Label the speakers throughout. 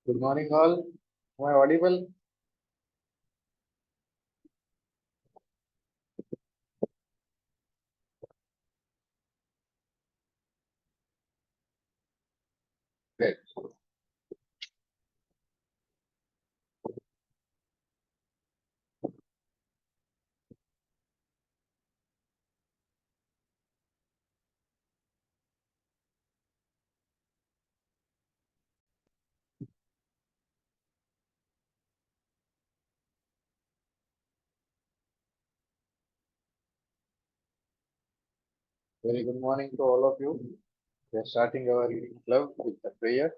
Speaker 1: Good morning, all. Am I audible? Great. Very good morning to all of you. We are starting our reading club with a prayer.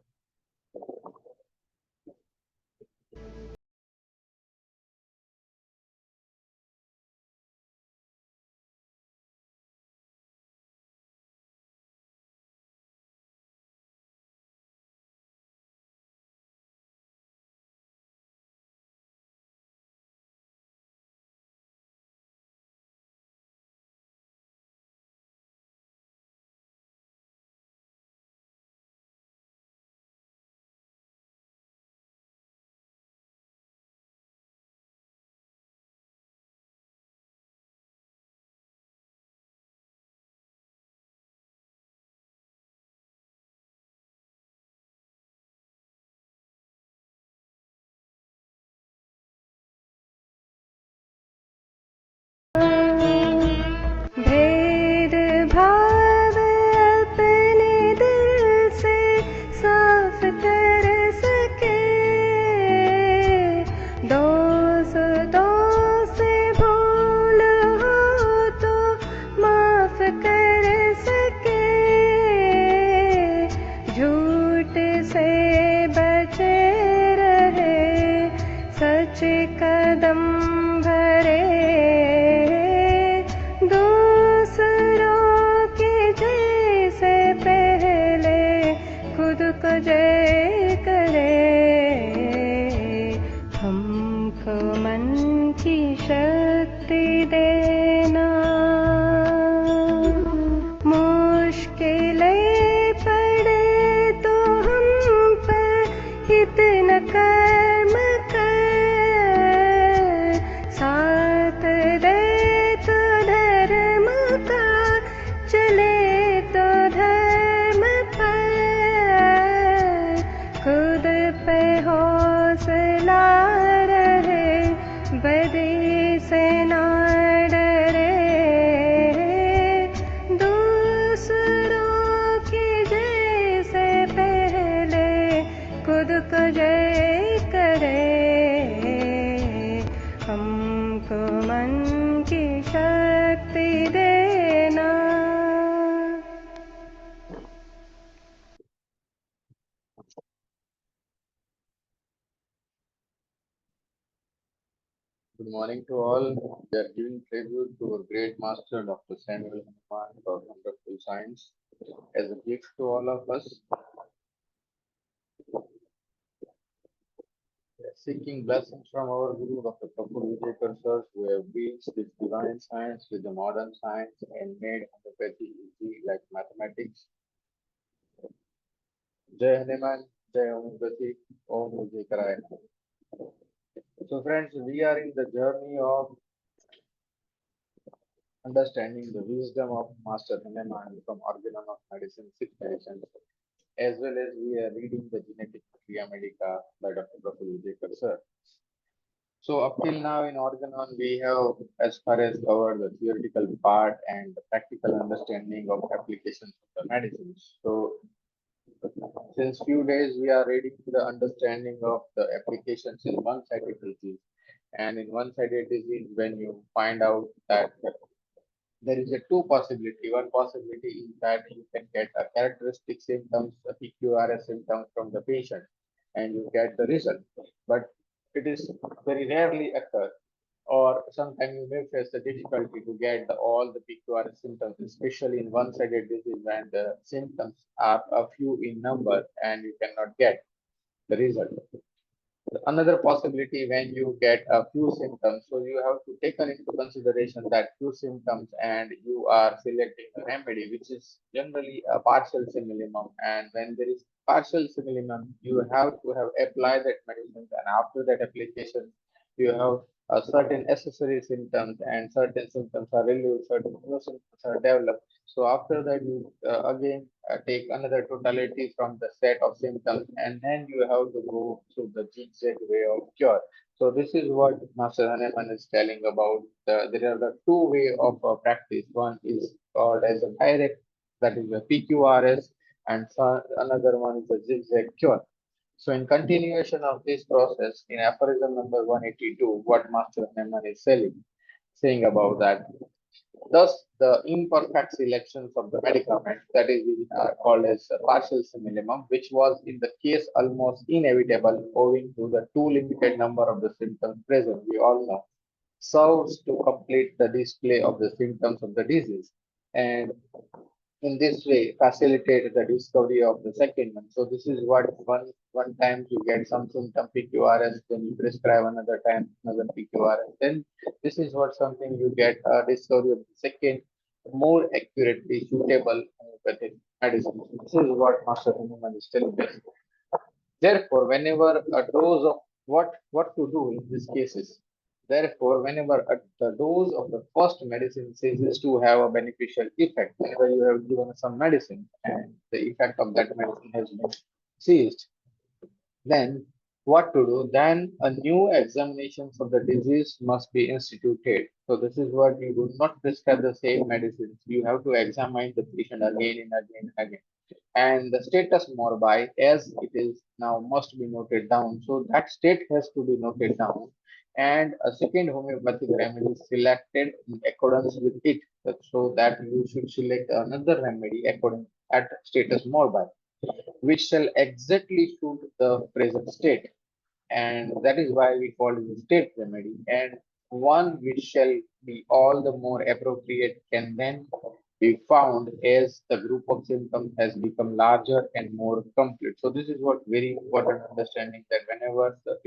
Speaker 2: भेद भाव अपने दिल से साफ कर सके, दोस्तों से भूल हो तो माफ कर सके, झूठ से बचे रहे, सच कदम भरे, दूसरों के जैसे पहले खुद को जय करे, हमको मन की शक्ति देना, मुश्किलें पड़े तो हम पर इतना कर्म कर, साथ दे तो धर्म का, चले तो धर्म पर, खुद पे हौसला रहे, बदी से ना डरे, दूसरों की जैसे पहले खुद को जय करे, हमको मन की शक्ति देना।
Speaker 1: Good morning to all. We are giving tribute to our great master, Dr. Samuel Hahnemann, for wonderful science. As a gift to all of us, we are seeking blessings from our Guru, Dr. Prafull Vijayakar, sir, who have bridged this divine science with the modern science and made homeopathy easy like mathematics. Jai Hanuman, Jai Homeopathy, Om Vijay Karaya. So friends, we are in the journey of understanding the wisdom of Master Hanuman from Organon of Medicine, Sixth Edition, as well as we are reading the Genetic Materia Medica by Dr. Prafull Vijayakar, sir. So up till now in Organon, we have as far as covered the theoretical part and the practical understanding of applications of the medicines. So since few days we are reading the understanding of the applications in one-sided disease. And in one-sided disease, when you find out that there is a two possibility. One possibility is that you can get a characteristic symptoms, a PQRS symptoms from the patient, and you get the result. But it is very rarely occur, or sometimes you may face the difficulty to get all the PQRS symptoms, especially in one-sided disease when the symptoms are a few in number and you cannot get the result. Another possibility when you get a few symptoms, so you have to take into consideration that few symptoms and you are selecting a remedy which is generally a partial simillimum, and when there is partial simillimum, you have to have applied that medicine, and after that application, you have certain accessory symptoms, and certain symptoms are relieved, certain new symptoms are developed. So after that, you again take another totality from the set of symptoms, and then you have to go through the zigzag way of cure. So this is what Master Hahnemann is telling about. There are the two way of practice. One is called as a direct, that is a PQRS, and another one is a zigzag cure. So in continuation of this process, in aphorism number 182, what Master Hahnemann is saying about that. Thus, the imperfect selections of the medicament, that is called as a partial simillimum, which was in the case almost inevitable owing to the too limited number of the symptoms present, we all know, serves to complete the display of the symptoms of the disease. And in this way facilitate the discovery of the second one. So this is what one time you get some symptom PQRS, then you prescribe another time another PQRS. Then this is what something you get a discovery of the second, more accurately suitable homeopathic medicine. This is what Master Human is telling us. Therefore, whenever a dose of what to do in these cases. Therefore, whenever the dose of the first medicine ceases to have a beneficial effect, whenever you have given some medicine and the effect of that medicine has been ceased, then what to do? Then a new examinations of the disease must be instituted. So this is what you do not prescribe the same medicines. You have to examine the patient again and again and again, and the status morbi as it is now must be noted down. So that state has to be noted down, and a second homeopathic remedy is selected in accordance with it. So that you should select another remedy according at status morbi, which shall exactly suit the present state, and that is why we call it a state remedy. And one which shall be all the more appropriate can then be found as the group of symptoms has become larger and more complete. So this is what very important understanding, that whenever the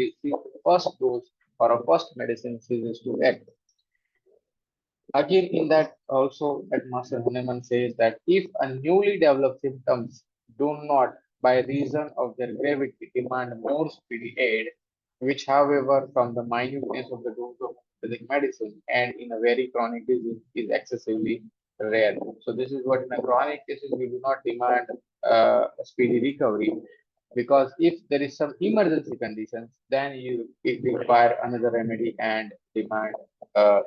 Speaker 1: first dose or a first medicine ceases to act, again in that also that Master Hahnemann says that if a newly developed symptoms do not by reason of their gravity demand more speedy aid, which however from the minuteness of the dose of homeopathic medicine and in a very chronic disease is excessively rare. So this is what in a chronic cases we do not demand a speedy recovery, because if there is some emergency conditions, then you it require another remedy and demand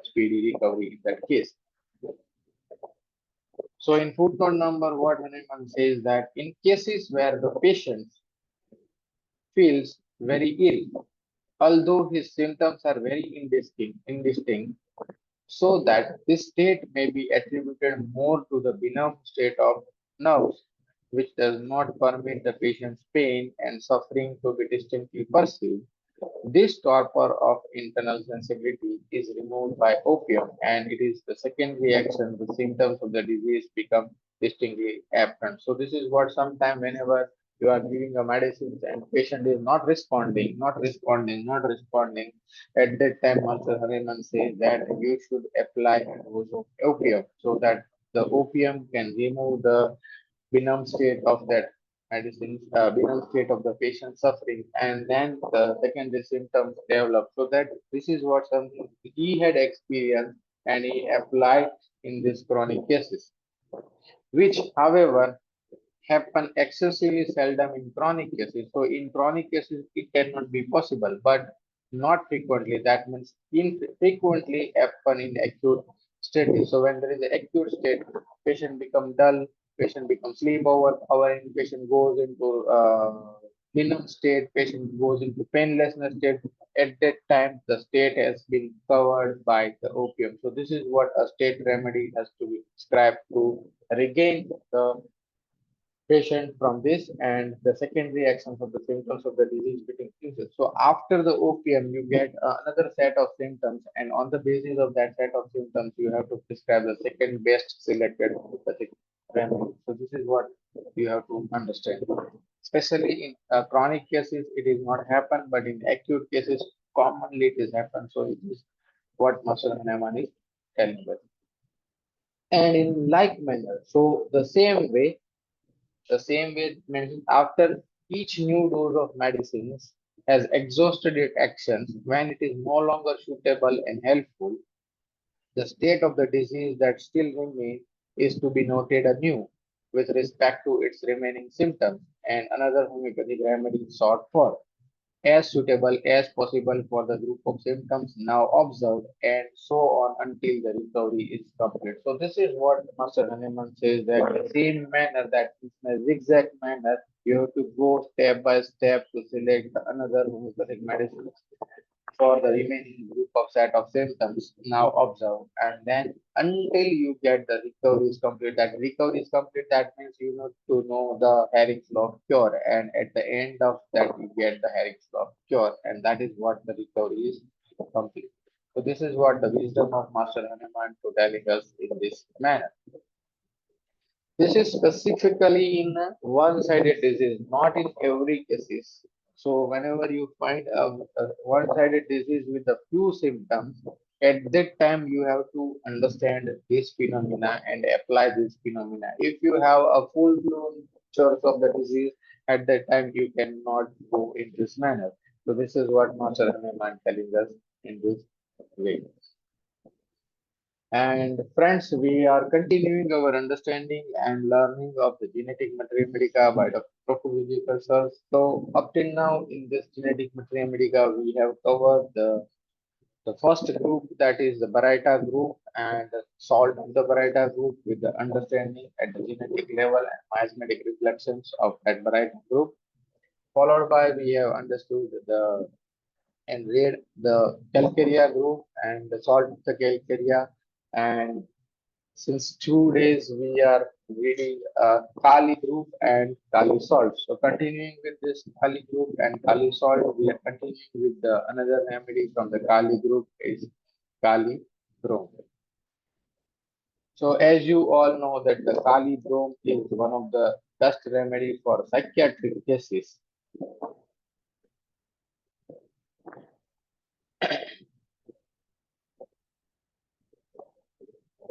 Speaker 1: speedy recovery in that case. So in footnote number, what Hanuman says that in cases where the patient feels very ill, although his symptoms are very indistinct, so that this state may be attributed more to the benign state of nerves, which does not permit the patient's pain and suffering to be distinctly perceived. This torpor of internal sensibility is removed by opium, and it is the second reaction. The symptoms of the disease become distinctly apparent. So this is what sometimes whenever you are giving a medicine and patient is not responding, at that time Master Hariman says that you should apply a dose of opium so that the opium can remove the benign state of that medicine, benign state of the patient suffering, and then the secondary symptoms develop. So that this is what something he had experienced and he applied in these chronic cases, which, however, happen excessively seldom in chronic cases. So in chronic cases, it cannot be possible, but not frequently. That means infrequently happen in acute state. So when there is an acute state, patient become dull, patient becomes sleep over, patient goes into benign state, patient goes into painlessness state. At that time, the state has been covered by the opium. So this is what a state remedy has to be prescribed to regain the patient from this, and the secondary actions of the symptoms of the disease getting increases. So after the opium, you get another set of symptoms, and on the basis of that set of symptoms, you have to prescribe the second best selected homeopathic remedy. So this is what you have to understand. Especially in chronic cases, it is not happen, but in acute cases, commonly it is happen. So it is what Master Hahnemann is telling us. And in like manner, so the same way The same way it mentions after each new dose of medicines has exhausted its actions, when it is no longer suitable and helpful, the state of the disease that still remains is to be noted anew with respect to its remaining symptoms, and another homeopathic remedy sought for as suitable as possible for the group of symptoms now observed, and so on until the recovery is complete. So this is what Master Hahnemann says, that the same manner, that in a zigzag manner, you have to go step by step to select another homeopathic medicine for the remaining group of set of symptoms now observed, and then until you get the recovery is complete. That recovery is complete, that means you need to know the Herring's law of cure, and at the end of that you get the Herring's law of cure, and that is what the recovery is complete. So this is what the wisdom of Master Hanuman to telling us in this manner. This is specifically in a one-sided disease, not in every cases. So whenever you find a one-sided disease with a few symptoms, at that time you have to understand this phenomena and apply this phenomena. If you have a full-blown course of the disease, at that time you cannot go in this manner. So this is what Master Hanuman telling us in this way. And friends, we are continuing our understanding and learning of the genetic materia medica by Dr. Prafull Vijayakar sir. So up till now in this genetic materia medica, we have covered the first group, that is the Baraita group, and the salt of the Baraita group with the understanding at the genetic level and miasmatic reflections of that Baraita group. Followed by we have understood the and read the calcarea group and the salt of the calcarea, and since 2 days we are reading Kali group and Kali salt. So continuing with this Kali group and Kali salt, we are continuing with the another remedy from the Kali group is Kali brome. So as you all know that the Kali brome is one of the best remedy for psychiatric cases.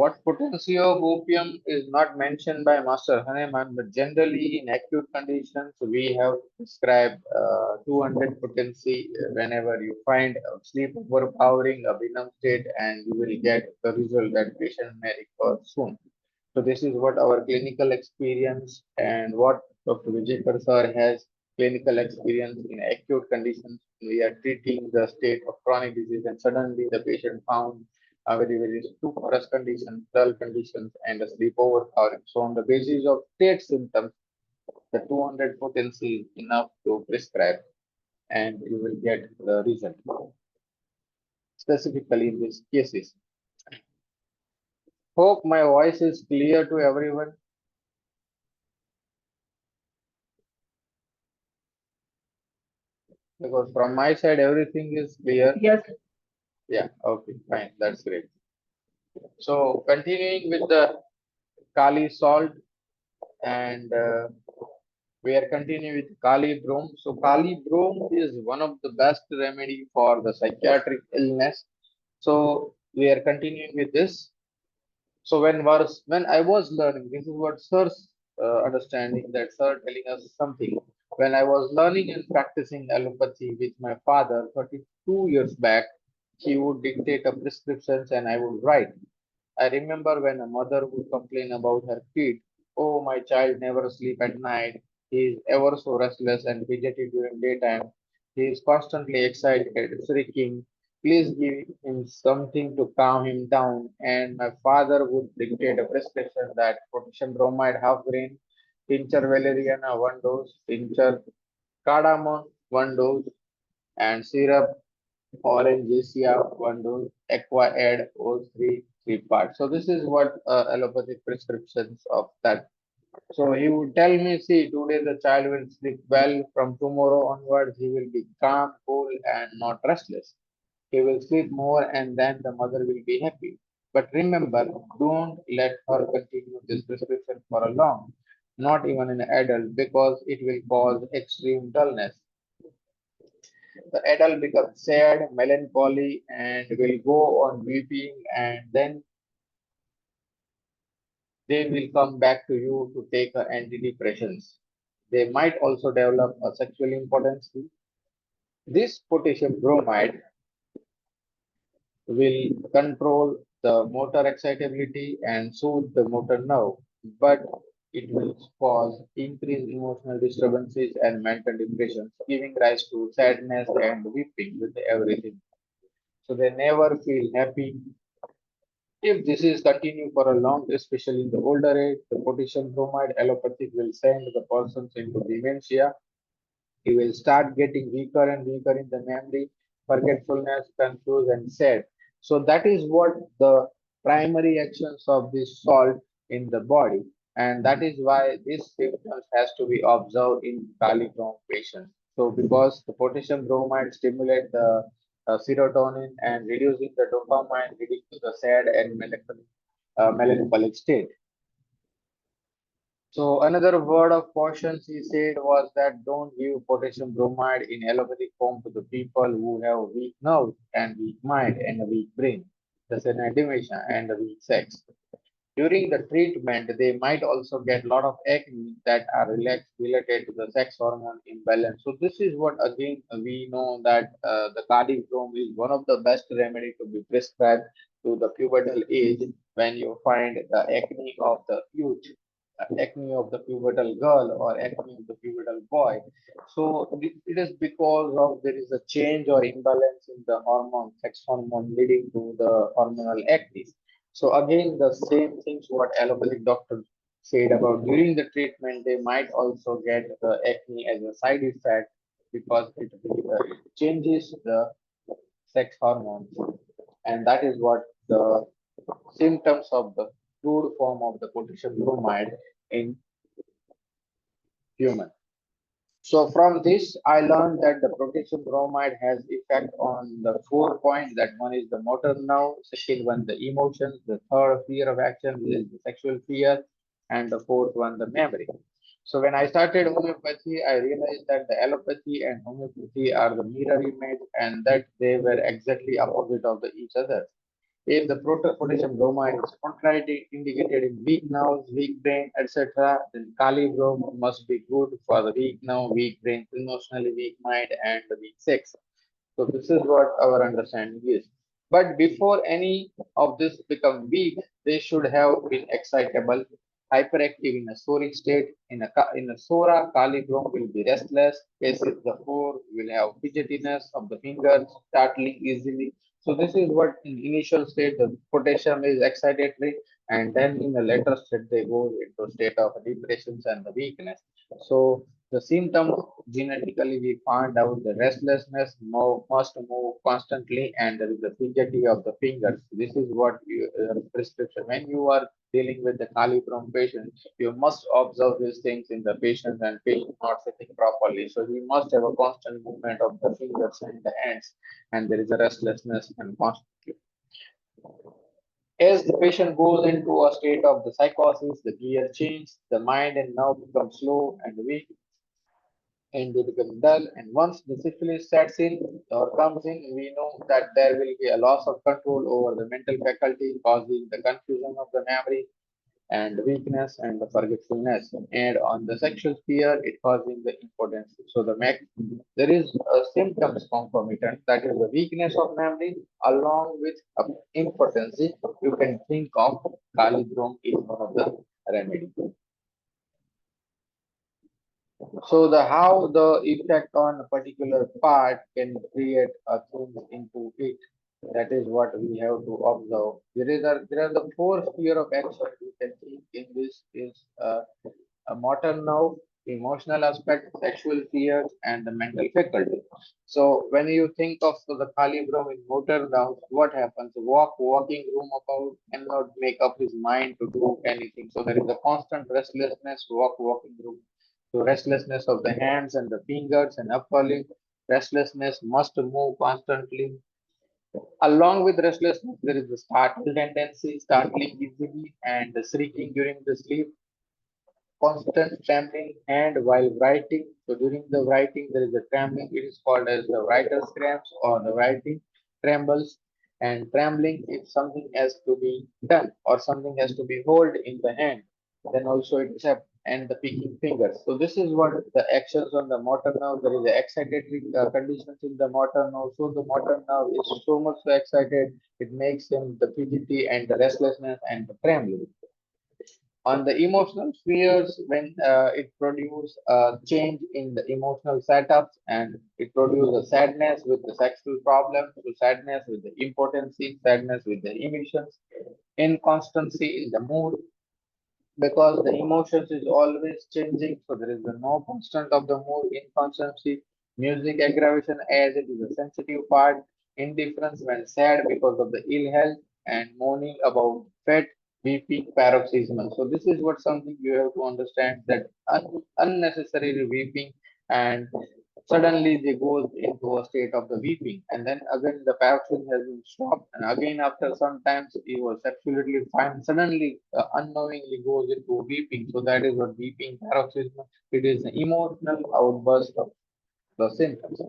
Speaker 1: What potency of opium is not mentioned by Master Hahnemann, but generally in acute conditions, we have prescribed 200 potency whenever you find sleep overpowering a venom state, and you will get the result that patient may recover soon. So this is what our clinical experience and what Dr. Vijayakar sir has clinical experience in acute conditions. We are treating the state of chronic disease, and suddenly the patient found a very stuporous condition, dull conditions, and a sleep overpowering. So on the basis of state symptoms, the 200 potency is enough to prescribe, and you will get the result. Specifically in these cases. Hope my voice is clear to everyone. Because from my side, everything is clear. Yes. Yeah, okay, fine. That's great. So, continuing with the Kali salt, and we are continuing with Kali brome. So, Kali brome is one of the best remedy for the psychiatric illness. So, we are continuing with this. So when I was learning, this is what sir's understanding, that sir telling us something. When I was learning and practicing allopathy with my father 32 years back, he would dictate a prescriptions and I would write. I remember when a mother would complain about her kid, "Oh, my child never sleep at night. He is ever so restless and fidgety during daytime. He is constantly excited, shrieking. Please give him something to calm him down." And my father would dictate a prescription that potassium bromide half grain, tincture valeriana 1 dose, tincture cardamom 1 dose, and syrup Orangesia 1 dose, Aqua Add O3 3 parts. So this is what allopathic prescriptions of that. So he would tell me, see, today the child will sleep well. From tomorrow onwards, he will be calm, cool, and not restless. He will sleep more, and then the mother will be happy. But remember, don't let her continue this prescription for a long, not even an adult, because it will cause extreme dullness. The adult becomes sad, melancholy, and will go on weeping, and then They will come back to you to take antidepressants. They might also develop a sexual impotence. This potassium bromide will control the motor excitability and soothe the motor nerve, but it will cause increased emotional disturbances and mental depression, giving rise to sadness and weeping with everything. So they never feel happy. If this is continue for a long, especially in the older age, the potassium bromide allopathic will send the persons into dementia. He will start getting weaker and weaker in the memory, forgetfulness, confused, and sad. So that is what the primary actions of this salt in the body, and that is why this symptoms has to be observed in polychrome patients. So because the potassium bromide stimulate the serotonin and reducing the dopamine, leading to the sad and melancholic state. So another word of caution he said was that don't give potassium bromide in allopathic form to the people who have weak nerves and weak mind and a weak brain, the dementia and a weak sex. During the treatment, they might also get a lot of acne that are related to the sex hormone imbalance. So this is what again we know that the cardiochrome is one of the best remedy to be prescribed to the pubertal age when you find the acne of the youth, acne of the pubertal girl or acne of the pubertal boy. So it is because of there is a change or imbalance in the hormone, sex hormone leading to the hormonal acne. So again, the same things what allopathic doctors said about during the treatment, they might also get the acne as a side effect because it changes the sex hormones, and that is what the symptoms of the crude form of the potassium bromide in human. So from this, I learned that the potassium bromide has effect on the 4 points. That one is the motor nerve, second one the emotions, the third fear of action is the sexual fear, and the fourth one the memory. So when I started homeopathy, I realized that the allopathy and homeopathy are the mirror image, and that they were exactly opposite of each other. If the potassium bromide is contraindicated in weak nerves, weak brain, etc., then Kali Brom must be good for the weak nerve, weak brain, emotionally weak mind, and the weak sex. So this is what our understanding is. But before any of this become weak, they should have been excitable, hyperactive in a soaring state. In a Sora, Kaligram will be restless. Cases the four will have fidgetiness of the fingers, startling easily. So this is what in initial state the potassium is excitatory, and then in the later state they go into state of depressions and the weakness. So the symptoms genetically we find out the restlessness must move constantly and there is the fidgety of the fingers. This is what you, prescription. When you are dealing with the caliform patient, you must observe these things in the patient and patient not sitting properly. So he must have a constant movement of the fingers and the hands, and there is a restlessness and constantly. As the patient goes into a state of the psychosis, the gear changes, the mind and nerve become slow and weak, and they become dull. And once the syphilis sets in or comes in, we know that there will be a loss of control over the mental faculty, causing the confusion of the memory and weakness and the forgetfulness. And on the sexual sphere, it causing the impotence. So there is a symptoms concomitant, that is the weakness of memory along with impotence. You can think of Kalidrome is one of the remedy. So the how the effect on a particular part can create a thing into it. That is what we have to observe. There are the four sphere of action we can think in this is a motor nerve, emotional aspect, sexual fears, and the mental faculty. So when you think of the Kalibram in motor nerve, what happens? Walking room about cannot make up his mind to do anything. So there is a constant restlessness, walking room. So restlessness of the hands and the fingers and upper limb. Restlessness must move constantly. Along with restlessness, there is the startle tendency, startling easily, and the shrieking during the sleep, constant trembling hand while writing. So during the writing, there is a trembling. It is called as the writer's cramps or the writing trembles. and trembling if something has to be done or something has to be held in the hand, then also it's up and the picking fingers. So this is what the actions on the motor nerve. There is the excitatory conditions in the motor nerve. So the motor nerve is so much so excited, it makes him the fidgety and the restlessness and the trembling. On the emotional spheres, when it produces a change in the emotional setups and it produces a sadness with the sexual problems, so sadness with the impotency, sadness with the emissions, inconstancy in the mood, because the emotions is always changing, so there is no constant of the mood, inconstancy, music aggravation as it is a sensitive part, indifference when sad because of the ill health, and mourning about fat, weeping, paroxysmal. So this is what something you have to understand, that unnecessarily weeping and suddenly they goes into a state of the weeping, and then again the paroxysm has been stopped, and again after sometimes he was absolutely fine. Suddenly, unknowingly goes into weeping. So that is what weeping paroxysm. It is an emotional outburst of the symptoms.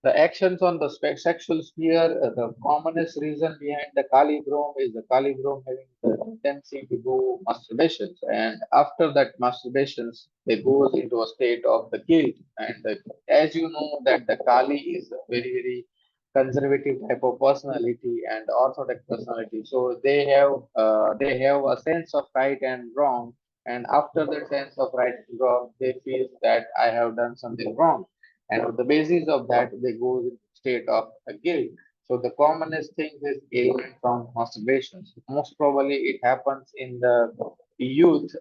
Speaker 1: The actions on the sexual sphere, the commonest reason behind the Kalibrome is the Kalibrome having the tendency to do masturbations. And after that masturbations, they goes into a state of the guilt. And as you know that the Kali is a very, very conservative type of personality and orthodox personality. So they have a sense of right and wrong. And after that sense of right and wrong, they feel that I have done something wrong, and on the basis of that they go in state of guilt. So the commonest thing is guilt from masturbation. Most probably it happens in the youth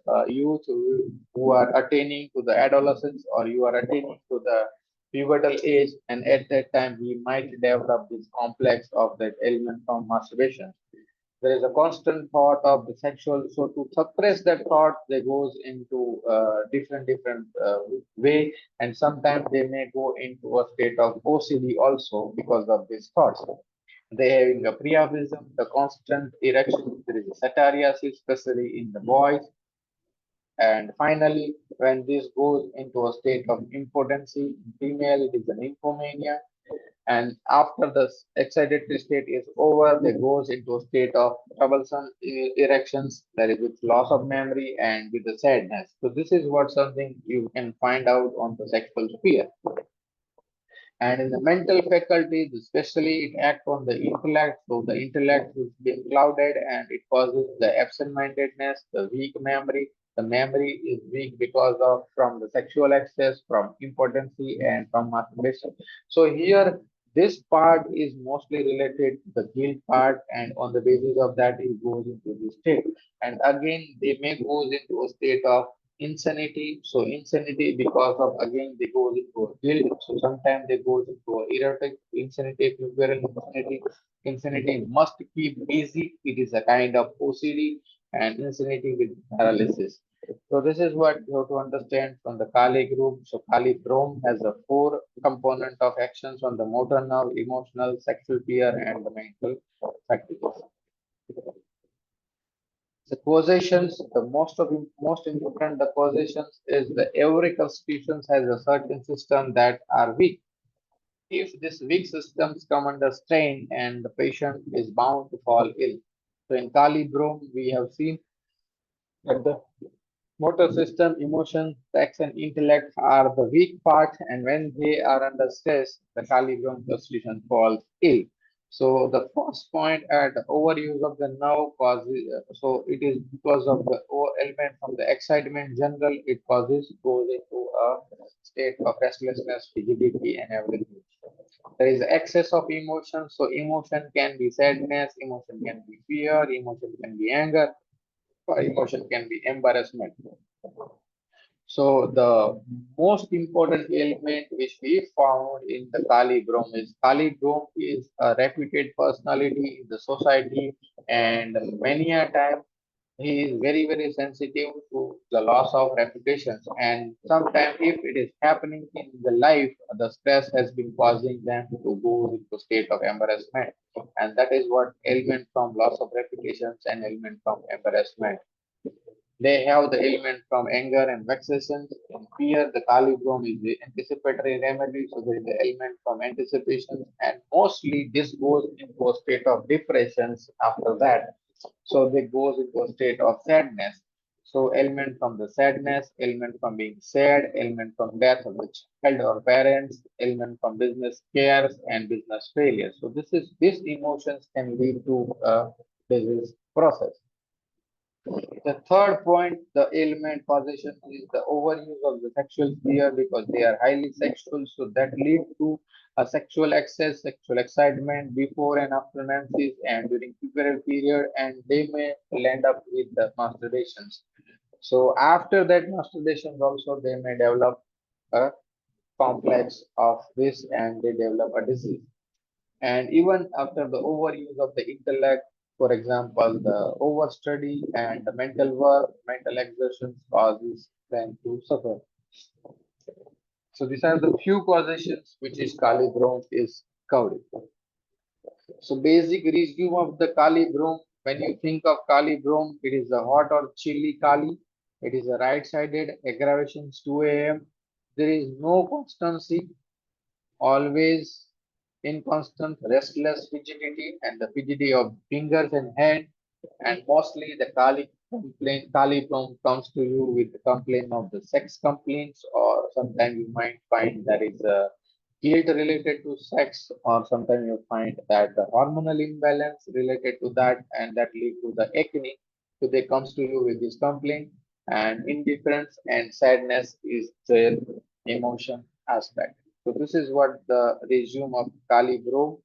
Speaker 1: who are attaining to the adolescence, or you are attaining to the pivotal age, and at that time we might develop this complex of that element from masturbation. There is a constant thought of the sexual, so to suppress that thought they goes into different way, and sometimes they may go into a state of OCD also because of these thoughts. They having a priapism, the constant erection. There is a satyriasis, especially in the boys. And finally, when this goes into a state of impotency, female, it is an nymphomania. And after the excitatory state is over, they goes into a state of troublesome erections, that is with loss of memory and with the sadness. So this is what something you can find out on the sexual sphere. And in the mental faculties, especially it acts on the intellect. So the intellect is being clouded and it causes the absent-mindedness, the weak memory. The memory is weak because of from the sexual excess, from impotency, and from masturbation. So here, this part is mostly related to the guilt part, and on the basis of that, it goes into this state. And again, they may go into a state of insanity. So insanity because of again they go into a guilt. So sometimes they go into a erotic insanity, pubertal insanity. Insanity must keep busy. It is a kind of OCD and insanity with paralysis. So this is what you have to understand from the Kali group. So Kali Brome has a four component of actions on the motor nerve, emotional, sexual fear, and the mental faculties. The causations, the most important the causations is the every constitution has a certain system that are weak. If this weak systems come under strain and the patient is bound to fall ill. So in Kali Brome, we have seen that the motor system, emotion, sex, and intellect are the weak part, and when they are under stress, the Calibrium constitution falls ill. So the first point at overuse of the nerve causes, so it is because of the element from the excitement general, it causes goes into a state of restlessness, rigidity, and everything. There is excess of emotion, so emotion can be sadness, emotion can be fear, emotion can be anger, or emotion can be embarrassment. So the most important element which we found in the Kali Brom is Kali Brom is a reputed personality in the society, and many a time he is very very sensitive to the loss of reputations, and sometimes if it is happening in the life, the stress has been causing them to go into state of embarrassment, and that is what element from loss of reputations and element from embarrassment. They have the element from anger and vexation. In fear, the Kali Brom is the anticipatory remedy, so there is the element from anticipation, and mostly this goes into a state of depressions after that. So they goes into a state of sadness. So element from the sadness, element from being sad, element from death of the child or parents, element from business cares and business failure. So these emotions can lead to a disease process. The third point, the ailment causation is the overuse of the sexual sphere because they are highly sexual, so that lead to a sexual excess, sexual excitement before and after menses and during pubertal period, and they may end up with the masturbations. So after that masturbation also they may develop a complex of this and they develop a disease. And even after the overuse of the intellect, for example, the overstudy and the mental work, mental exertions causes them to suffer. So these are the few causations which is Kali Brom is covered. So basic resume of the Kali Brom. When you think of Kali Brom, it is a hot or chilly Kali. It is a right-sided aggravations 2 a.m. There is no constancy, always inconstant, restless fidgety, and the fidgety of fingers and hand. And mostly the Kali Plum comes to you with the complaint of the sex complaints, or sometimes you might find there is a guilt related to sex, or sometimes you find that the hormonal imbalance related to that, and that lead to the acne. So they comes to you with this complaint, and indifference and sadness is their emotion aspect. So this is what the resume of Kali Bro.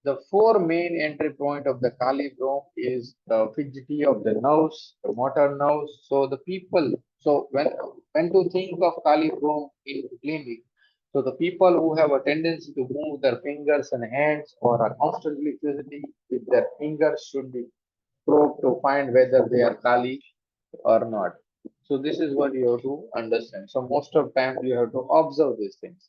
Speaker 1: The four main entry point of the Kali Bro is the fidgety of the nerves, the motor nerves. So the people, so when to think of Kali Bro in clinic, so the people who have a tendency to move their fingers and hands or are constantly fidgety with their fingers should be probed to find whether they are Kali or not. So this is what you have to understand. So most of time you have to observe these things.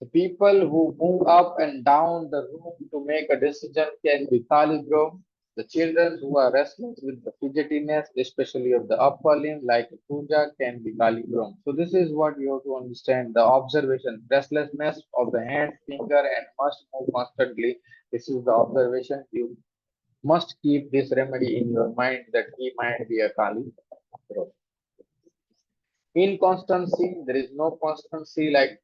Speaker 1: The people who move up and down the room to make a decision can be Kalibro. The children who are restless with the fidgetiness, especially of the upper limb, like a puja, can be Kalibro. So this is what you have to understand. The observation, restlessness of the hand, finger, and must move constantly. This is the observation. You must keep this remedy in your mind that he might be a Kali. Inconstancy, there is no constancy like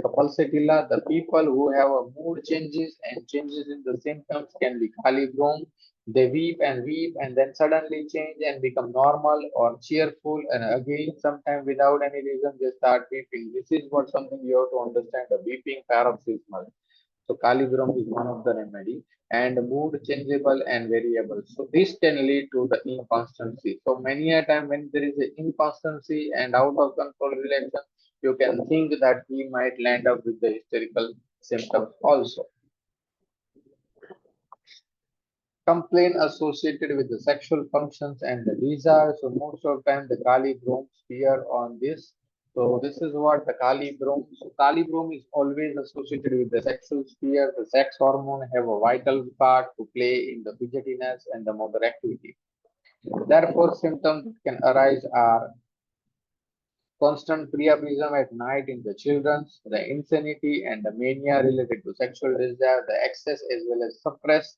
Speaker 1: a pulsatilla. The people who have a mood changes and changes in the symptoms can be calibrome. They weep and then suddenly change and become normal or cheerful, and again sometimes without any reason they start weeping. This is what something you have to understand, the weeping paroxysmal. So Kaligram is one of the remedy, and mood changeable and variable. So this can lead to the inconstancy. So many a time when there is a inconstancy and out of control relation, you can think that we might land up with the hysterical symptoms also. Complaint associated with the sexual functions and the desire. So most of the time the Kali Brom spear on this. So this is what the Kali Brom. So Kali Brom is always associated with the sexual sphere. The sex hormone have a vital part to play in the fidgetiness and the motor activity. Therefore, symptoms that can arise are constant priapism at night in the children, the insanity and the mania related to sexual desire, the excess as well as suppressed.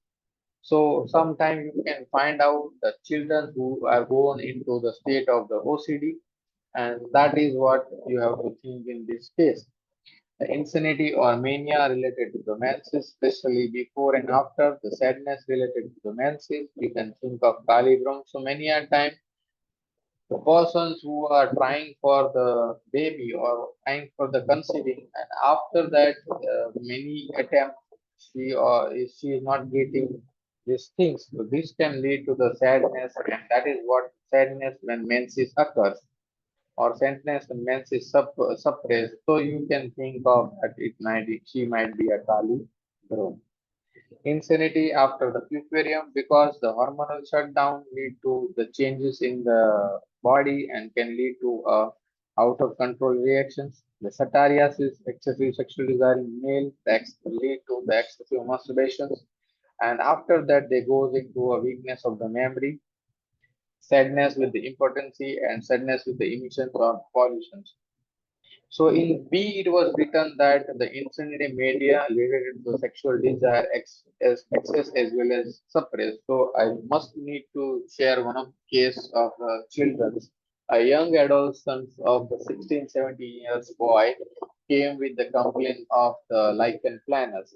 Speaker 1: So sometimes you can find out the children who are born into the state of the OCD, and that is what you have to think in this case. The insanity or mania related to the menses, especially before and after, the sadness related to the menses, you can think of Kalibram. So many a time the persons who are trying for the baby or trying for the conceiving, and after that many attempts she is not getting these things, so this can lead to the sadness, and that is what sadness when menses occurs, or sadness when menses suppressed. So you can think of that it might be, she might be a Kali Bro. Insanity after the puerperium, because the hormonal shutdown lead to the changes in the body and can lead to out of control reactions. The Satariasis, excessive sexual desire in male, lead to the excessive masturbations, and after that they goes into a weakness of the memory, sadness with the impotency, and sadness with the emissions or pollutions. So in B, it was written that the incendiary media related to sexual desire excess as well as suppress. So I must need to share one of the case of children. A young adolescent of the 16, 17 years boy came with the complaint of the lichen planus.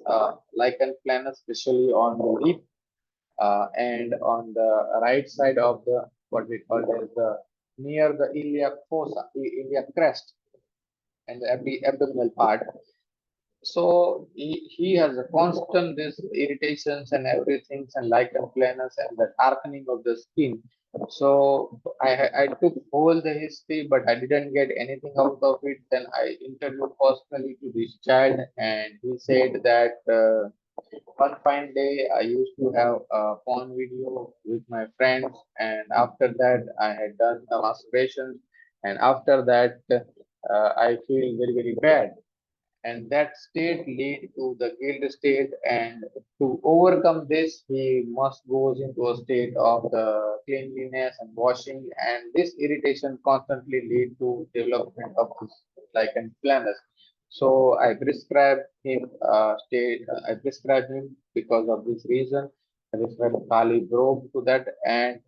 Speaker 1: Lichen planus, especially on the lip and on the right side of the what we call as the near the iliac fossa, iliac crest and the abdominal part. So he has a constant this irritations and everything and lichen planus and the darkening of the skin. So I took whole the history, but I didn't get anything out of it. Then I interviewed personally to this child, and he said that one fine day I used to have a porn video with my friends, and after that I had done a masturbation, and after that I feel very very bad, and that state lead to the guilt state, and to overcome this he must goes into a state of the cleanliness and washing, and this irritation constantly lead to development of this lichen planus. So I prescribed him because of this reason. I prescribed kali broke to that, and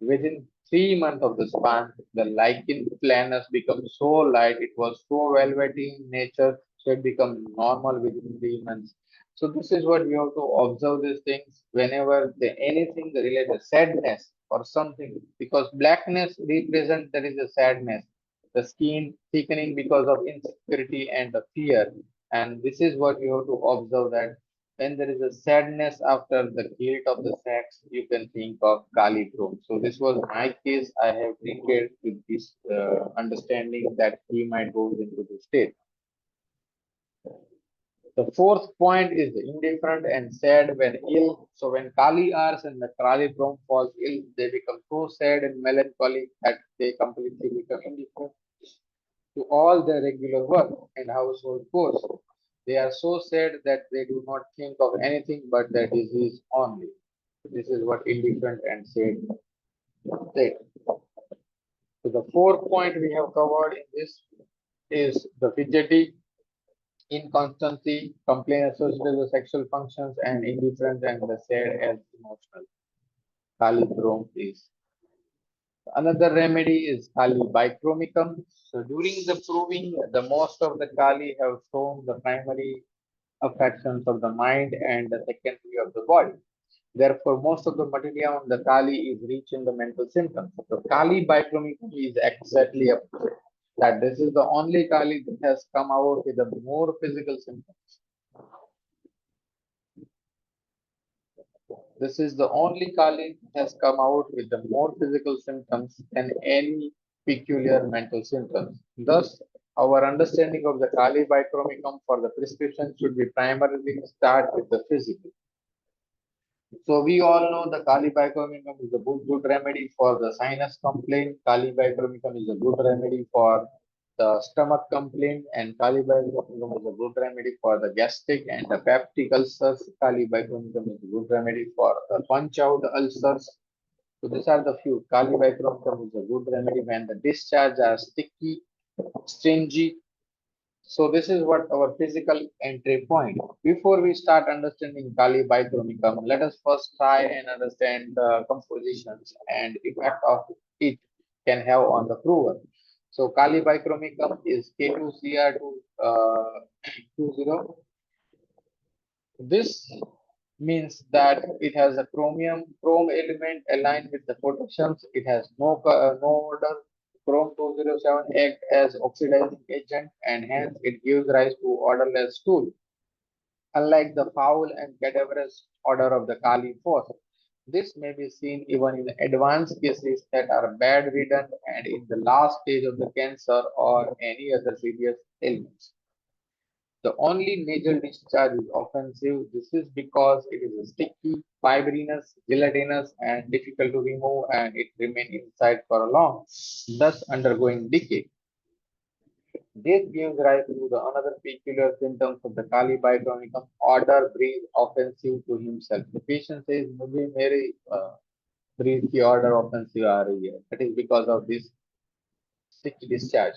Speaker 1: within 3 months of the span, the lichen planus become so light, it was so velvety in nature, so it become normal within 3 months. So this is what we have to observe these things whenever anything related sadness or something, because blackness represents there is a sadness, the skin thickening because of insecurity and the fear, and this is what you have to observe that when there is a sadness after the guilt of the sex, you can think of Kali Group. So this was my case. I have treated with this understanding that he might go into the state. The fourth point is the indifferent and sad when ill. So when Kali Ars and the Kali Prom falls ill, they become so sad and melancholy that they completely become indifferent to all their regular work and household chores. They are so sad that they do not think of anything but their disease only. This is what indifferent and sad state. So the fourth point we have covered in this is the fidgety, inconstancy, complaint associated with sexual functions, and indifference and the sad as emotional. Kali Chrome, please. Another remedy is Kali bichromicum. So during the proving, the most of the Kali have shown the primary affections of the mind and the secondary of the body. Therefore, most of the material on the Kali is rich in the mental symptoms. So Kali bichromicum is exactly opposite. That this is the only Kali that has come out with the more physical symptoms. This is the only Kali that has come out with the more physical symptoms than any peculiar mental symptoms. Thus, our understanding of the Kali bichromicum for the prescription should be primarily start with the physical. So we all know the Kali bichromicum is a good remedy for the sinus complaint. Kali bichromicum is a good remedy for the stomach complaint, and Kali bichromicum is a good remedy for the gastric and the peptic ulcers. Kali bichromicum is a good remedy for the punch out ulcers. So these are the few. Kali bichromicum is a good remedy when the discharge are sticky, stringy. So this is what our physical entry point. Before we start understanding Kali bichromicum, let us first try and understand the compositions and effect of it can have on the prover. So Kali bichromicum is K2Cr2 20. This means that it has a chrome element aligned with the potassiums. It has no odor. Chrome 207 act as oxidizing agent, and hence it gives rise to odorless stool, unlike the foul and cadaverous odor of the Kali phos. This may be seen even in advanced cases that are bedridden and in the last stage of the cancer or any other serious illness. The only major discharge is offensive. This is because it is sticky, fibrinous, gelatinous, and difficult to remove, and it remains inside for a long, thus undergoing decay. This gives rise to the another peculiar symptoms of the Kali bichromicum, order breathe offensive to himself. The patient says, "मुझे मेरे breathe की order offensive आ रही है." That is because of this sick discharge.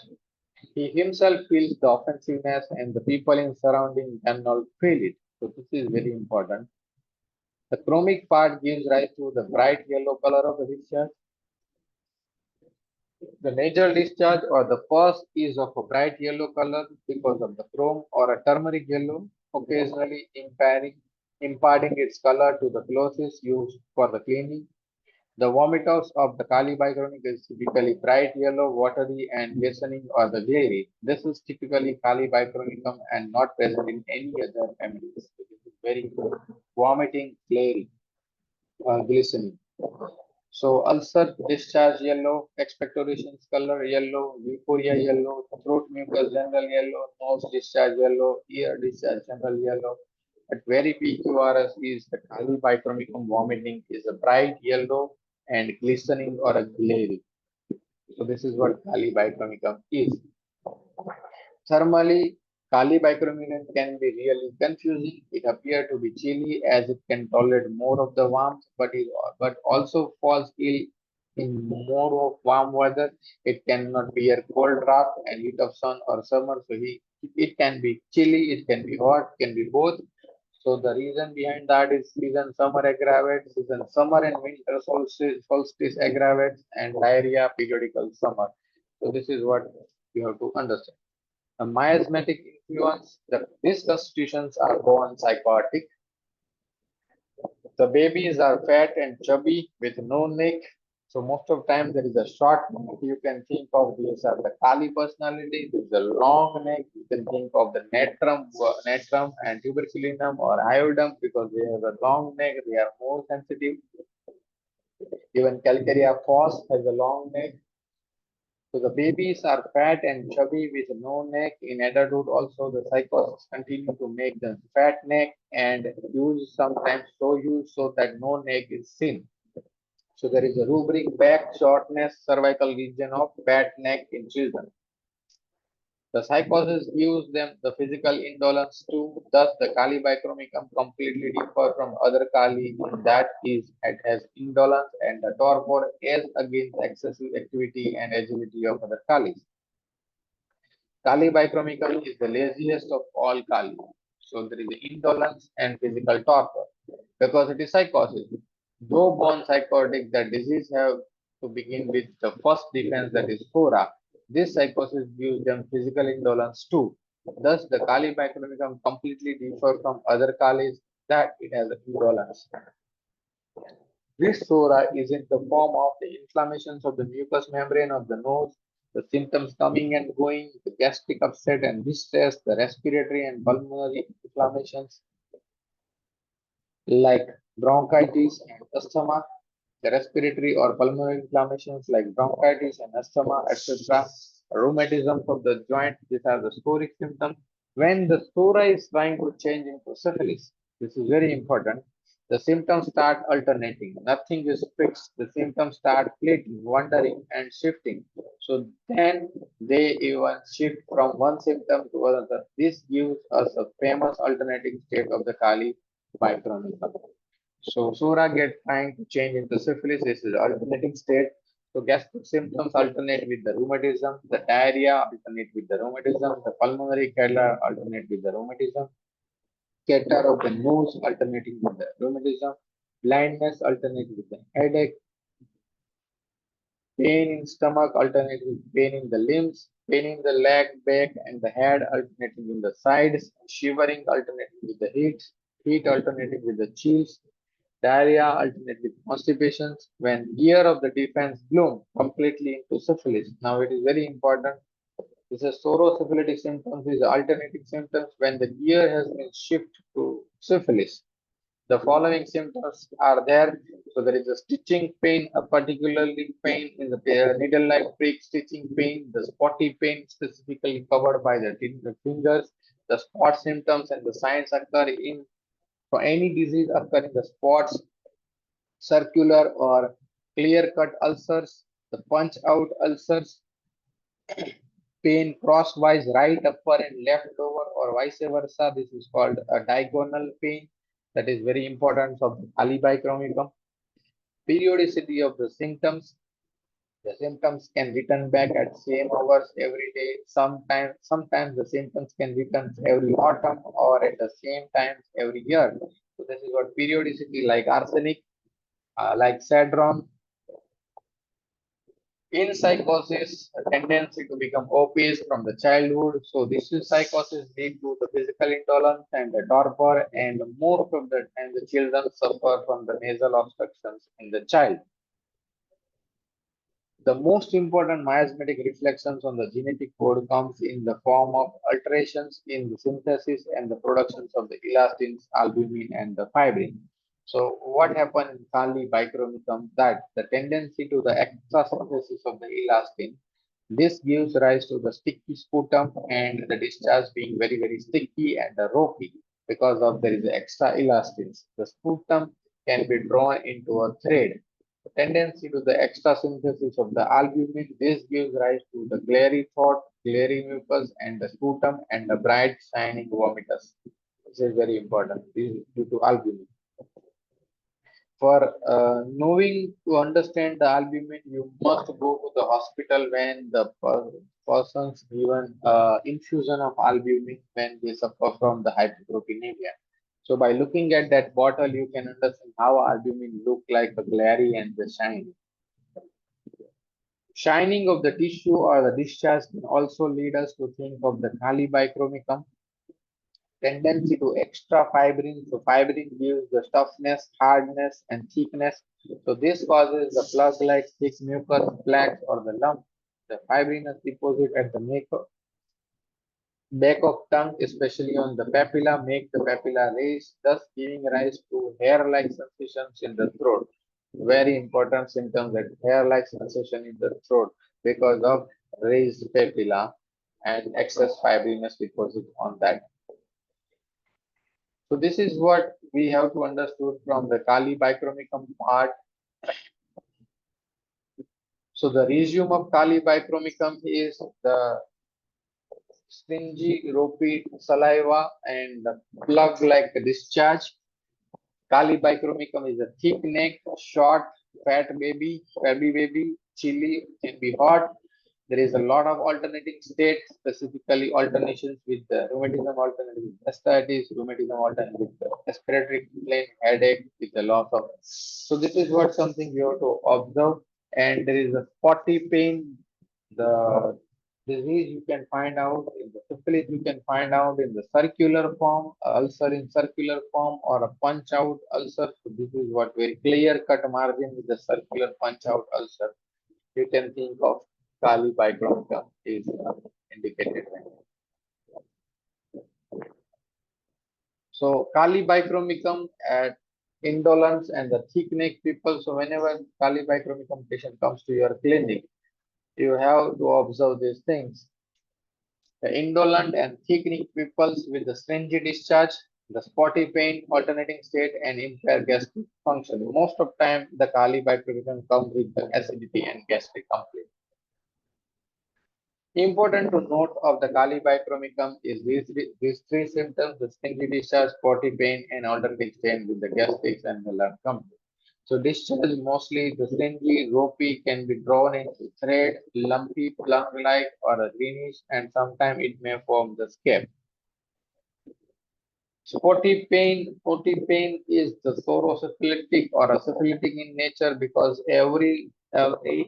Speaker 1: He himself feels the offensiveness and the people in surrounding cannot feel it. So this is very important. The chromic part gives rise to the bright yellow color of the discharge. The nasal discharge or the pus is of a bright yellow color because of the chrome or a turmeric yellow, occasionally imparting its color to the clothes used for the cleaning. The vomitus of the Kali bichronic is typically bright yellow, watery, and glistening or the glary. This is typically Kali bichronicum and not present in any other families. This is very good. Vomiting, glary, glistening. So ulcer discharge yellow, expectorations color yellow, euphoria yellow, throat mucus general yellow, nose discharge yellow, ear discharge general yellow. But very PQRS is the Kali bichromicum vomiting is a bright yellow and glistening or a glary. So this is what Kali bichromicum is. Thermally, Kali bichromicum can be really confusing. It appears to be chilly as it can tolerate more of the warmth, but also falls ill in more of warm weather. It cannot bear cold draft and heat of sun or summer. So it can be chilly, it can be hot, can be both. So the reason behind that is season summer aggravates, season summer and winter solstice aggravates, and diarrhea periodical summer. So this is what you have to understand. A miasmatic influence, these constitutions are born psychotic. The babies are fat and chubby with no neck. So most of the time there is a short neck. You can think of these as the Kali personality. There is a long neck. You can think of the natrum and tuberculinum or iodum because they have a long neck. They are more sensitive. Even Calcarea fos has a long neck. So the babies are fat and chubby with no neck. In adulthood, also the psychosis continue to make them fat neck and use sometimes so huge so that no neck is seen. So there is a rubric back shortness cervical region of fat neck in children. The psychosis gives them the physical indolence too. Thus, the Kali bichromicum completely differ from other Kali in that is it has indolence and the torpor as against excessive activity and agility of other Kalis. Kali bichromicum is the laziest of all Kali. So there is indolence and physical torpor because it is psychosis. Though born psychotic, the disease have to begin with the first defense that is phora. This psychosis gives them physical indolence too. Thus, the Kali bichromicum completely differ from other Kalis that it has indolence. This psora is in the form of the inflammations of the mucous membrane of the nose, the symptoms coming and going, the gastric upset and distress, the respiratory and pulmonary inflammations like bronchitis and asthma, the respiratory or pulmonary inflammations like bronchitis and asthma, etc. Rheumatism of the joint, these are the storic symptoms. When the psora is trying to change into syphilis, this is very important. The symptoms start alternating. Nothing is fixed. The symptoms start fleeting, wandering, and shifting. So then they even shift from one symptom to another. This gives us a famous alternating state of the Kali bichromicum. So Sura get trying to change into syphilis. This is alternating state. So gastric symptoms alternate with the rheumatism, the diarrhea alternate with the rheumatism, the pulmonary catarrh alternate with the rheumatism, catarrh of the nose alternating with the rheumatism, blindness alternate with the headache, pain in stomach alternate with pain in the limbs, pain in the leg, back, and the head alternating in the sides, shivering alternating with the heat alternating with the chills, diarrhea alternate with constipations, when year of the defense bloom completely into syphilis. Now it is very important. This is sorosyphilitic symptoms is alternating symptoms when the gear has been shifted to syphilis. The following symptoms are there. So there is a stitching pain, a particularly pain in the needle-like prick stitching pain, the spotty pain specifically covered by the fingers, the spot symptoms and the signs occur in for any disease occurring the spots, circular or clear-cut ulcers, the punch-out ulcers, pain crosswise, right upper and left lower, or vice versa. This is called a diagonal pain. That is very important for the alibicromicum. Periodicity of the symptoms. The symptoms can return back at same hours every day. Sometimes the symptoms can return every autumn or at the same time every year. So this is what periodicity, like arsenic, like sadron. In psychosis, a tendency to become obese from the childhood. So this is psychosis lead to the physical intolerance and the torpor, and most of the time the children suffer from the nasal obstructions in the child. The most important miasmatic reflections on the genetic code comes in the form of alterations in the synthesis and the productions of the elastins, albumin, and the fibrin. So what happened in Kali bichromicum, that the tendency to the extra synthesis of the elastin, this gives rise to the sticky sputum and the discharge being very, very sticky and ropey because of there is extra elastins. The sputum can be drawn into a thread. The tendency to the extra synthesis of the albumin, this gives rise to the glary thought, glary mucus, and the sputum and the bright shining vomitus. This is very important. This is due to albumin. For knowing to understand the albumin, you must go to the hospital when the person's given infusion of albumin when they suffer from the hyperproteinemia. So by looking at that bottle, you can understand how albumin look like the glary and the shine. Shining of the tissue or the discharge can also lead us to think of the chylibicromicum tendency to extra fibrin. So fibrin gives the toughness, hardness, and thickness. So this causes the plug-like thick mucus, plaques, or the lump. The fibrinous deposit at the back of tongue, especially on the papilla, make the papilla raise, thus giving rise to hair-like sensations in the throat. Very important symptom, that hair-like sensation in the throat because of raised papilla and excess fibrinous deposit on that. So this is what we have to understood from the Kali bichromicum part. So the resume of Kali bichromicum is the stringy, ropey saliva and plug-like discharge. Kali bichromicum is a thick neck, short, fat baby, chilly, can be hot. There is a lot of alternating states, specifically alternations with the rheumatism alternating with gastritis, rheumatism alternating with the respiratory complaint, headache, with the loss of. So this is what something you have to observe. And there is a spotty pain. The disease you can find out in the syphilis, you can find out in the circular form, ulcer in circular form, or a punch out ulcer. So this is what very clear cut margin with the circular punch out ulcer. You can think of Kali bichromicum is indicated. So Kali bichromicum at indolence and the thick neck people. So whenever Kali bichromicum patient comes to your clinic, you have to observe these things. The indolent and thick neck peoples with the stringy discharge, the spotty pain, alternating state, and impaired gastric function. Most of time, the Kali bichromicum comes with the acidity and gastric complaint. Important to note of the Kali bichromicum is these three symptoms: the stingy discharge, spotty pain, and alternating stain with the gastrics and the lung complaint. So discharge mostly the stingy, ropey, can be drawn into thread, lumpy, plum-like, or a greenish, and sometimes it may form the scab. Spotty pain is the sorosyphilitic or a syphilitic in nature because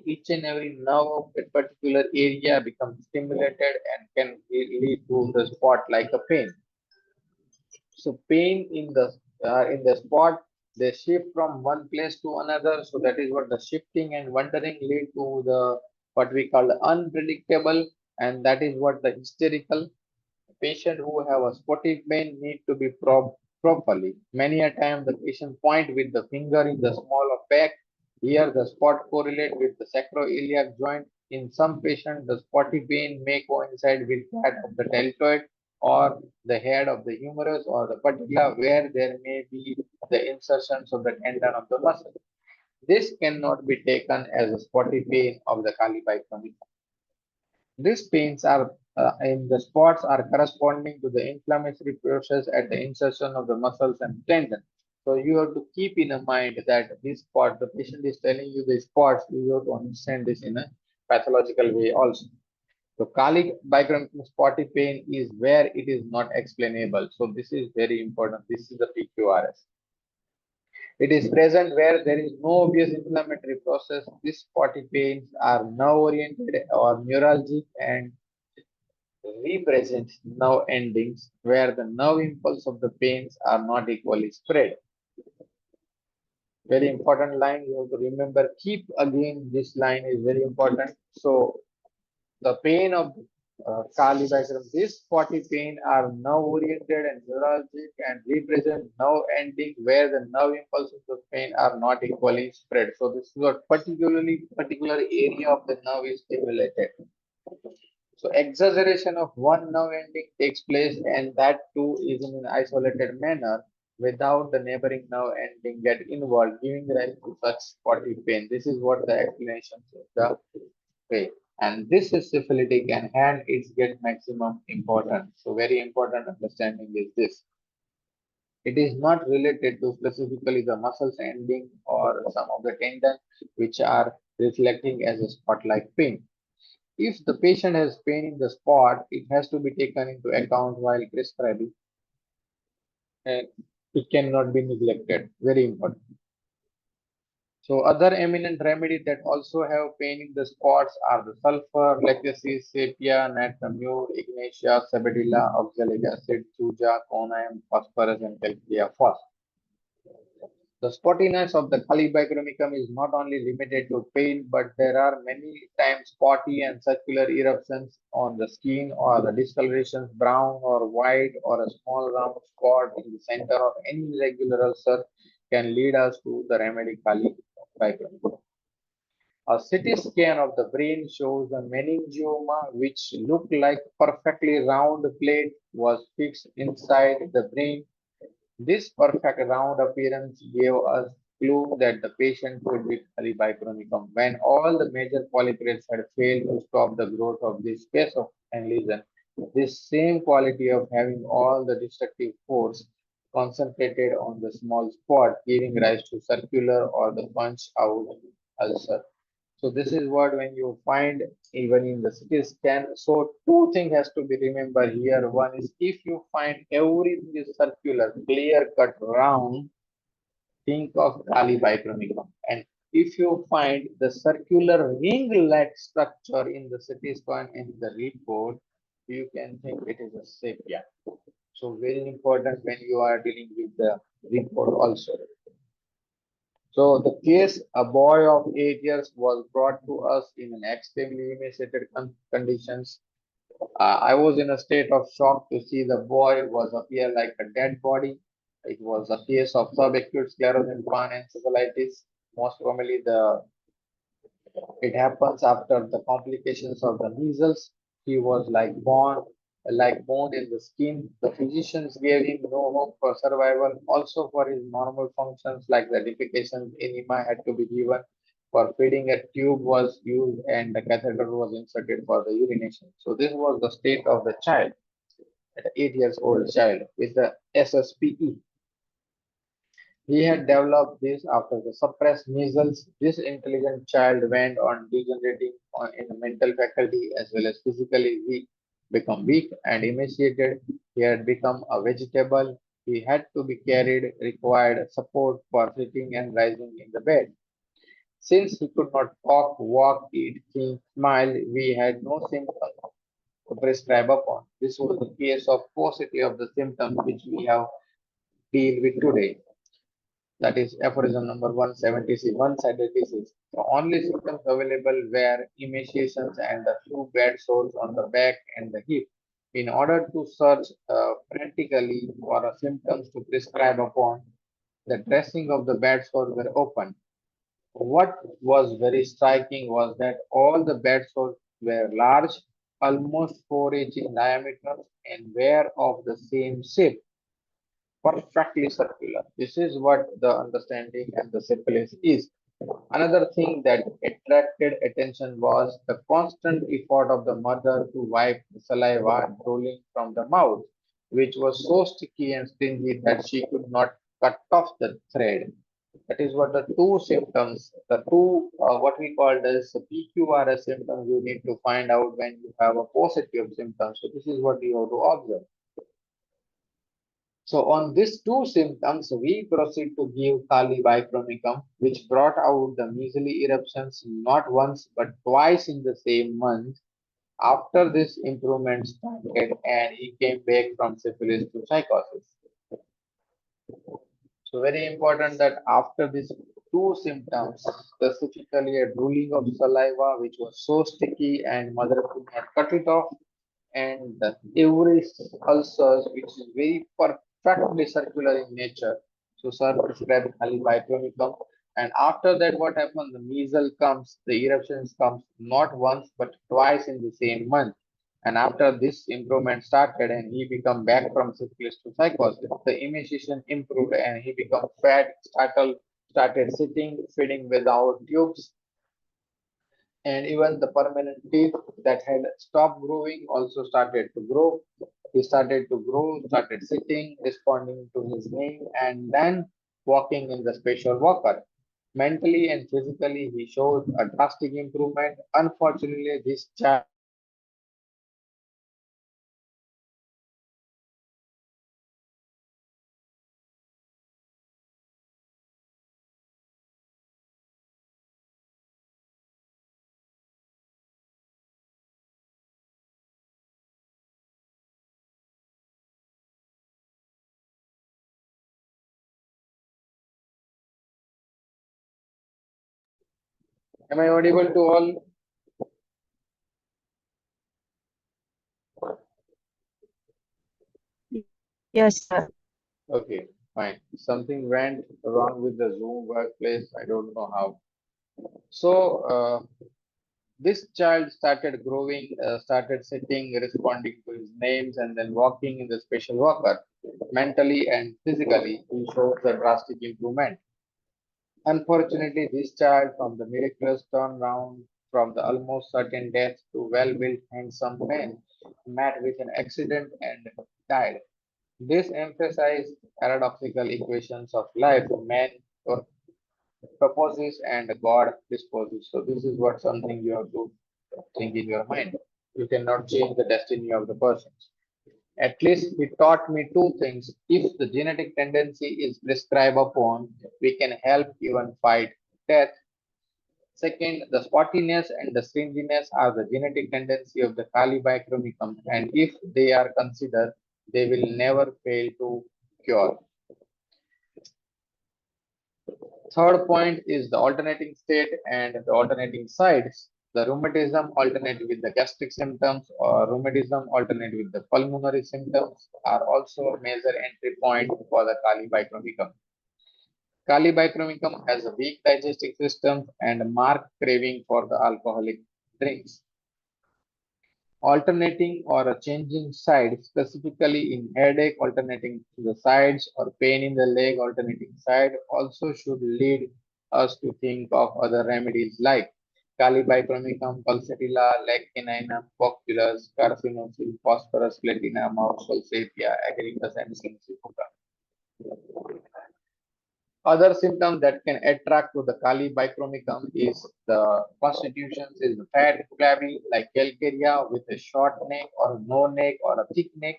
Speaker 1: each and every nerve of a particular area becomes stimulated and can lead to the spot like a pain. So pain in the spot, they shift from one place to another. So that is what the shifting and wandering lead to the what we call unpredictable, and that is what the hysterical. Patient who have a spotty pain need to be probed properly. Many a time the patient point with the finger in the small of back. Here the spot correlate with the sacroiliac joint. In some patients, the spotty pain may coincide with that of the deltoid or the head of the humerus or the patella where there may be the insertions of the tendon of the muscle. This cannot be taken as a spotty pain of the Kali bichromicum. These pains are in the spots are corresponding to the inflammatory process at the insertion of the muscles and tendon. So you have to keep in mind that this spot, the patient is telling you the spots, you have to understand this in a pathological way also. So colic bichromatosis spotty pain is where it is not explainable. So this is very important. This is the PQRS. It is present where there is no obvious inflammatory process. These spotty pains are nerve oriented or neuralgic and represent nerve endings where the nerve impulse of the pains are not equally spread. Very important line you have to remember. Keep again this line is very important. So the pain of Kali diagram, this spotty pain are nerve oriented and neuralgic and represent nerve ending where the nerve impulses of pain are not equally spread. So this is a particular area of the nerve is stimulated. So exaggeration of one nerve ending takes place and that too is in an isolated manner without the neighboring nerve ending get involved, giving rise to such spotty pain. This is what the explanation of the pain. And this is syphilitic and hence it's get maximum importance. So very important understanding is this. It is not related to specifically the muscles ending or some of the tendon which are reflecting as a spot-like pain. If the patient has pain in the spot, it has to be taken into account while prescribing and it cannot be neglected. Very important. So other eminent remedies that also have pain in the spots are the sulfur, lachesis, sepia, natramure, ignatia, sabedilla, oxalic acid, chuja, conime, phosphorus, and calcarea phos. The spottiness of the Calibacromicum is not only limited to pain, but there are many times spotty and circular eruptions on the skin or the discolorations brown or white or a small round spot in the center of any irregular ulcer can lead us to the remedy Calibacromicum. A CT scan of the brain shows a meningioma which looked like perfectly round plate was fixed inside the brain. This perfect round appearance gave us clue that the patient could be polybichronicum. When all the major polyplates had failed to stop the growth of this space of and lesion, this same quality of having all the destructive force concentrated on the small spot, giving rise to circular or the punch out ulcer. So this is what when you find even in the CT scan. So two things has to be remembered here. One is if you find everything is circular, clear cut, round, think of Kali bichromicum. And if you find the circular ring-like structure in the CT scan in the report, you can think it is a sepia. So very important when you are dealing with the report also. So the case, a boy of 8 years was brought to us in an extremely emaciated conditions. I was in a state of shock to see the boy was appear like a dead body. It was a case of subacute sclerosis and encephalitis. Most commonly, it happens after the complications of the measles. He was like bone in the skin. The physicians gave him no hope for survival. Also, for his normal functions like the defecation, enema had to be given. For feeding, a tube was used and the catheter was inserted for the urination. So this was the state of the child, the 8 years old child with the SSPE. He had developed this after the suppressed measles. This intelligent child went on degenerating in the mental faculty as well as physically weak, become weak and emaciated. He had become a vegetable. He had to be carried, required support for sitting and rising in the bed. Since he could not talk, walk, eat, think, smile, we had no symptoms to prescribe upon. This was the case of paucity of the symptoms which we have deal with today. That is aphorism number 176, one-sided disease. The only symptoms available were emaciations and a few bad sores on the back and the hip. In order to search frantically for symptoms to prescribe upon, the dressing of the bad sores were opened. What was very striking was that all the bad sores were large, almost 4 inches in diameter, and were of the same shape, perfectly circular. This is what the understanding and the syphilis is. Another thing that attracted attention was the constant effort of the mother to wipe the saliva rolling from the mouth, which was so sticky and stingy that she could not cut off the thread. That is what the two symptoms, the two what we called as PQRS symptoms, you need to find out when you have a positive symptom. So this is what you have to observe. So on these two symptoms, we proceed to give Kali bichromicum, which brought out the measly eruptions not once but twice in the same month. After this improvement started, and he came back from syphilis to psychosis. So very important that after these two symptoms, specifically a drooling of saliva, which was so sticky and mother could not cut it off, and the every ulcers, which is very perfectly circular in nature. So sir prescribed halibipramicum. And after that, what happens? The measles comes, the eruptions comes not once but twice in the same month. And after this improvement started and he become back from syphilis to psychosis, the emaciation improved and he become fat, started sitting, feeding without tubes, and even the permanent teeth that had stopped growing also started to grow. He started to grow, started sitting, responding to his name, and then walking in the special walker. Mentally and physically, he showed a drastic improvement. Unfortunately, this child started growing and am I audible to all?
Speaker 3: Yes, sir.
Speaker 1: Okay, fine. Something went wrong with the Zoom workplace. I don't know how. So, this child started growing, started sitting, responding to his names, and then walking in the special walker. Mentally and physically, he shows a drastic improvement. Unfortunately, this child from the miraculous turnaround from the almost certain death to well-built, handsome man met with an accident and died. This emphasized paradoxical equations of life. Man proposes and God disposes. So this is what something you have to think in your mind. You cannot change the destiny of the persons. At least he taught me two things. If the genetic tendency is prescribed upon, we can help even fight death. Second, the spottiness and the stringiness are the genetic tendency of the Kali bichromicum, and if they are considered, they will never fail to cure. Third point is the alternating state and the alternating sides. The rheumatism alternate with the gastric symptoms or rheumatism alternate with the pulmonary symptoms are also a major entry point for the Kali bichromicum. Kali bichromicum has a weak digestive system and marked craving for the alcoholic drinks. Alternating or a changing side, specifically in headache alternating to the sides or pain in the leg alternating side, also should lead us to think of other remedies like Calibicromicum, pulsatilla, lectininum, populus, carcinosin, phosphorus, platinum, sepia, agaricus, and sensifuga. Other symptoms that can attract to the Kali bichromicum is the constitutions is the fat flabby like calcarea with a short neck or no neck or a thick neck,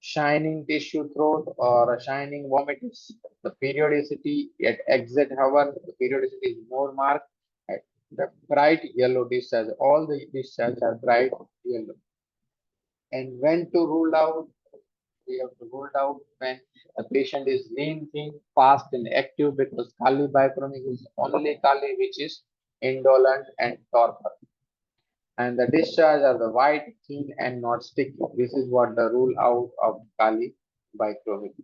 Speaker 1: shining tissue throat or a shining vomitus. The periodicity at exit hour, the periodicity is more marked. The bright yellow discharge, all the discharge are bright yellow. And when to rule out, we have to rule out when a patient is lean, thin, fast, and active because Kali bichronic is only Kali which is indolent and torpor. And the discharge are the white, thin, and not sticky. This is what the rule out of Kali bichronic.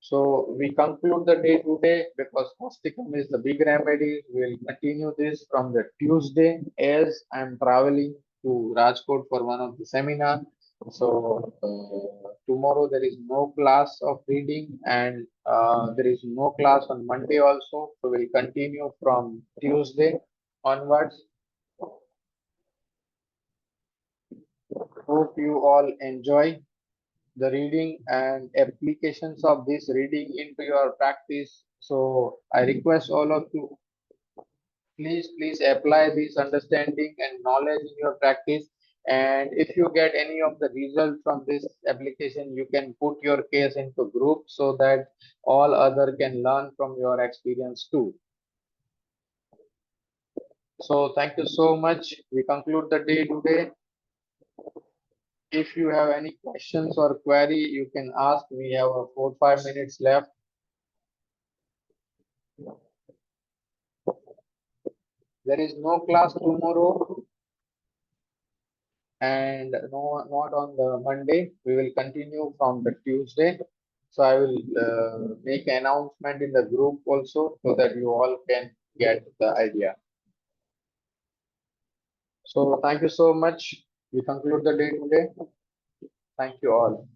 Speaker 1: So we conclude the day today because Hosticum is the big remedy. We'll continue this from the Tuesday as I'm traveling to Rajkot for one of the seminar. So tomorrow there is no class of reading, and there is no class on Monday also. So we'll continue from Tuesday onwards. Hope you all enjoy the reading and applications of this reading into your practice. So I request all of you, please apply this understanding and knowledge in your practice. And if you get any of the result from this application, you can put your case into group so that all other can learn from your experience too. So thank you so much. We conclude the day today. If you have any questions or query, you can ask. We have 4 5 minutes left. There is no class tomorrow and no, not on the Monday. We will continue from the Tuesday. So I will make an announcement in the group also so that you all can get the idea. So thank you so much. We conclude the day today. Thank you all.